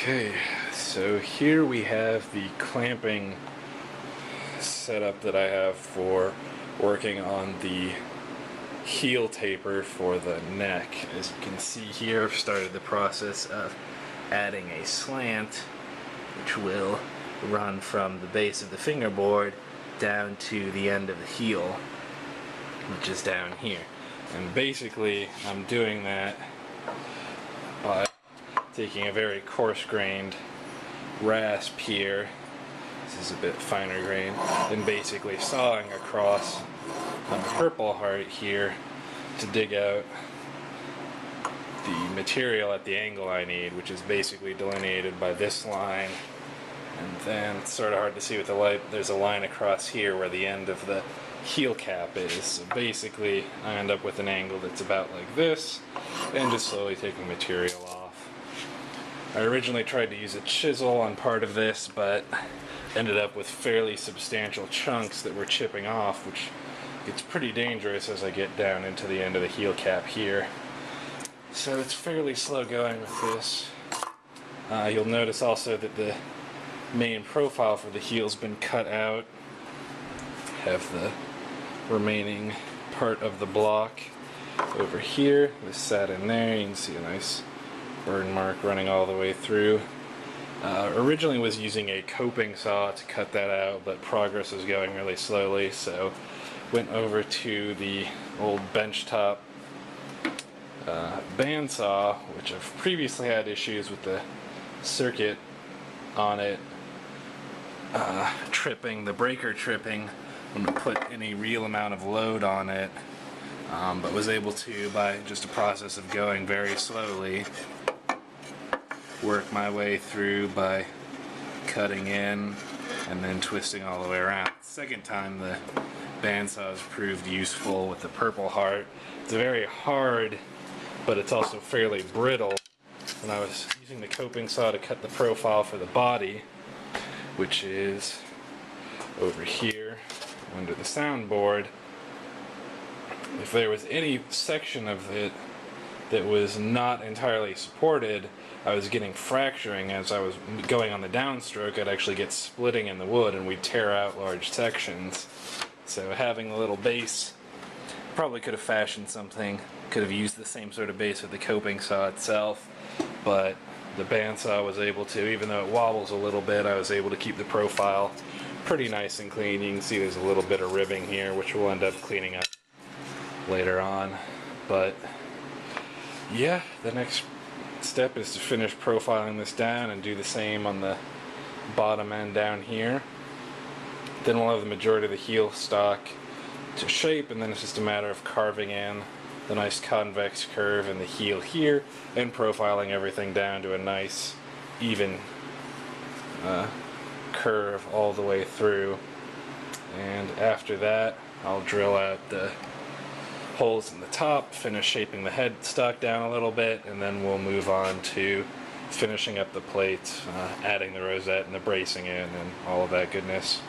Okay, so here we have the clamping setup that I have for working on the heel taper for the neck. As you can see here, I've started the process of adding a slant which will run from the base of the fingerboard down to the end of the heel, which is down here. And basically I'm doing that by taking a very coarse-grained rasp here, this is a bit finer grain, and basically sawing across on the Purple Heart here to dig out the material at the angle I need, which is basically delineated by this line. And then it's sort of hard to see with the light, there's a line across here where the end of the heel cap is. So basically I end up with an angle that's about like this, and just slowly taking material off. I originally tried to use a chisel on part of this, but ended up with fairly substantial chunks that were chipping off, which gets pretty dangerous as I get down into the end of the heel cap here. So it's fairly slow going with this. You'll notice also that the main profile for the heel's been cut out. Have the remaining part of the block over here. This sat in there. You can see a nice burn mark running all the way through. Originally was using a coping saw to cut that out, but progress was going really slowly, so went over to the old benchtop bandsaw, which I've previously had issues with the circuit on it tripping, the breaker tripping when I put any real amount of load on it, but was able to, by just a process of going very slowly, work my way through by cutting in and then twisting all the way around. Second time the bandsaw has proved useful with the Purple Heart. It's very hard, but it's also fairly brittle. When I was using the coping saw to cut the profile for the body, which is over here under the soundboard, if there was any section of it that was not entirely supported, I was getting fracturing. As I was going on the downstroke, I'd actually get splitting in the wood and we'd tear out large sections. So having a little base, probably could have fashioned something, could have used the same sort of base with the coping saw itself, but the bandsaw was able to, even though it wobbles a little bit, I was able to keep the profile pretty nice and clean. You can see there's a little bit of ribbing here, which we'll end up cleaning up later on. But yeah, the next step is to finish profiling this down and do the same on the bottom end down here. Then we'll have the majority of the heel stock to shape, and then it's just a matter of carving in the nice convex curve in the heel here and profiling everything down to a nice even curve all the way through. And after that I'll drill out the holes in the top, finish shaping the headstock down a little bit, and then we'll move on to finishing up the plates, adding the rosette and the bracing in and all of that goodness.